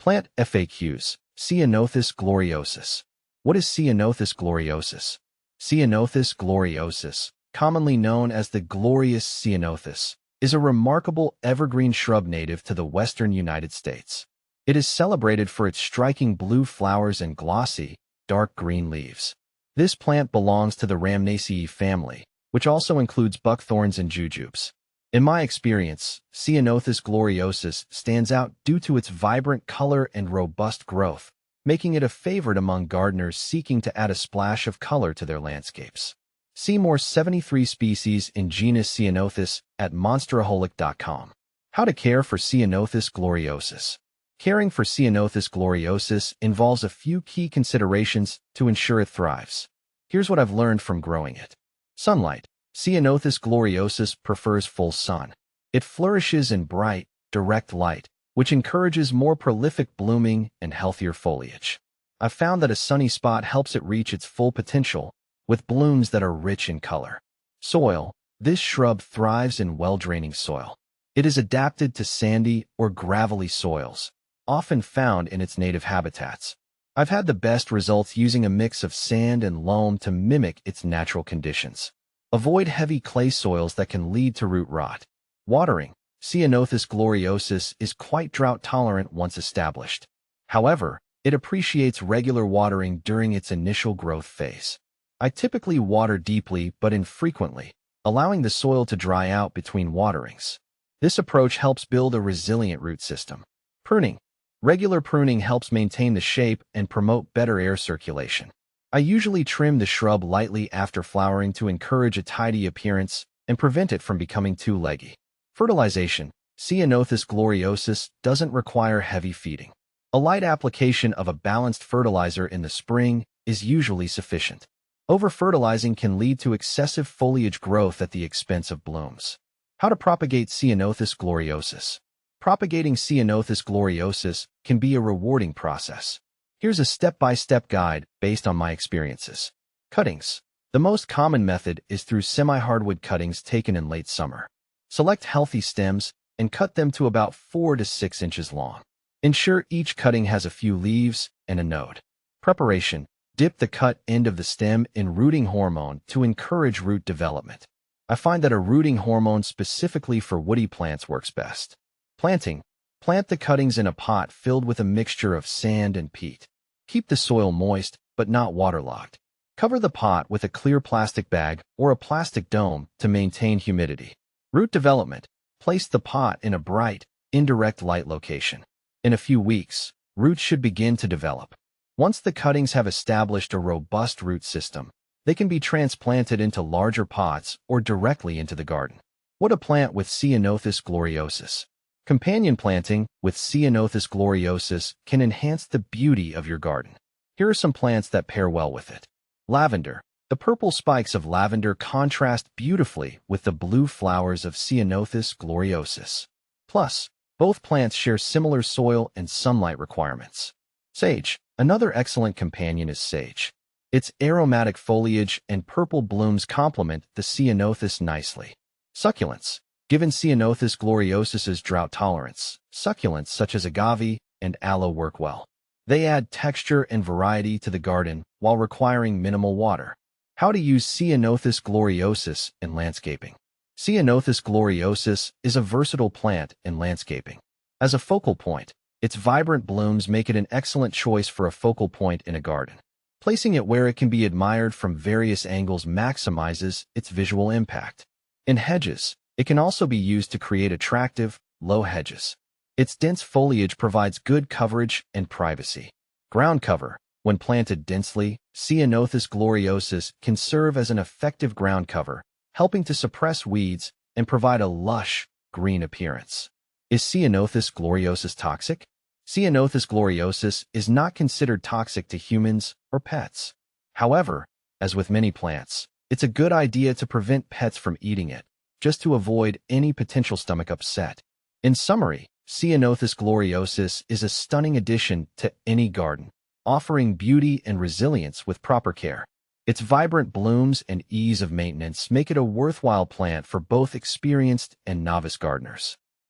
Plant FAQs. Ceanothus gloriosus. What is Ceanothus gloriosus? Ceanothus gloriosus, commonly known as the glorious ceanothus, is a remarkable evergreen shrub native to the western United States. It is celebrated for its striking blue flowers and glossy, dark green leaves. This plant belongs to the Rhamnaceae family, which also includes buckthorns and jujubes. In my experience, Ceanothus gloriosus stands out due to its vibrant color and robust growth, making it a favorite among gardeners seeking to add a splash of color to their landscapes. See more 73 species in genus Ceanothus at monsteraholic.com. How to care for Ceanothus gloriosus. Caring for Ceanothus gloriosus involves a few key considerations to ensure it thrives. Here's what I've learned from growing it. Sunlight. Ceanothus gloriosus prefers full sun. It flourishes in bright, direct light, which encourages more prolific blooming and healthier foliage. I've found that a sunny spot helps it reach its full potential, with blooms that are rich in color. Soil. This shrub thrives in well-draining soil. It is adapted to sandy or gravelly soils, often found in its native habitats. I've had the best results using a mix of sand and loam to mimic its natural conditions. Avoid heavy clay soils that can lead to root rot. Watering. Ceanothus gloriosus is quite drought-tolerant once established. However, it appreciates regular watering during its initial growth phase. I typically water deeply but infrequently, allowing the soil to dry out between waterings. This approach helps build a resilient root system. Pruning. Regular pruning helps maintain the shape and promote better air circulation. I usually trim the shrub lightly after flowering to encourage a tidy appearance and prevent it from becoming too leggy. Fertilization. Ceanothus gloriosus doesn't require heavy feeding. A light application of a balanced fertilizer in the spring is usually sufficient. Over-fertilizing can lead to excessive foliage growth at the expense of blooms. How to propagate Ceanothus gloriosus. Propagating Ceanothus gloriosus can be a rewarding process. Here's a step-by-step guide based on my experiences. Cuttings. The most common method is through semi-hardwood cuttings taken in late summer. Select healthy stems and cut them to about 4 to 6 inches long. Ensure each cutting has a few leaves and a node. Preparation. Dip the cut end of the stem in rooting hormone to encourage root development. I find that a rooting hormone specifically for woody plants works best. Planting. Plant the cuttings in a pot filled with a mixture of sand and peat. Keep the soil moist, but not waterlogged. Cover the pot with a clear plastic bag or a plastic dome to maintain humidity. Root development. Place the pot in a bright, indirect light location. In a few weeks, roots should begin to develop. Once the cuttings have established a robust root system, they can be transplanted into larger pots or directly into the garden. What to plant with Ceanothus gloriosus. Companion planting with Ceanothus gloriosus can enhance the beauty of your garden. Here are some plants that pair well with it. Lavender. The purple spikes of lavender contrast beautifully with the blue flowers of Ceanothus gloriosus. Plus, both plants share similar soil and sunlight requirements. Sage. Another excellent companion is sage. Its aromatic foliage and purple blooms complement the Ceanothus nicely. Succulents. Given Ceanothus gloriosus's drought tolerance, succulents such as agave and aloe work well. They add texture and variety to the garden while requiring minimal water. How to use Ceanothus gloriosus in landscaping. Ceanothus gloriosus is a versatile plant in landscaping. As a focal point, its vibrant blooms make it an excellent choice for a focal point in a garden. Placing it where it can be admired from various angles maximizes its visual impact. In hedges, it can also be used to create attractive, low hedges. Its dense foliage provides good coverage and privacy. Ground cover. When planted densely, Ceanothus gloriosus can serve as an effective ground cover, helping to suppress weeds and provide a lush, green appearance. Is Ceanothus gloriosus toxic? Ceanothus gloriosus is not considered toxic to humans or pets. However, as with many plants, it's a good idea to prevent pets from eating it, just to avoid any potential stomach upset. In summary, Ceanothus gloriosus is a stunning addition to any garden, offering beauty and resilience with proper care. Its vibrant blooms and ease of maintenance make it a worthwhile plant for both experienced and novice gardeners.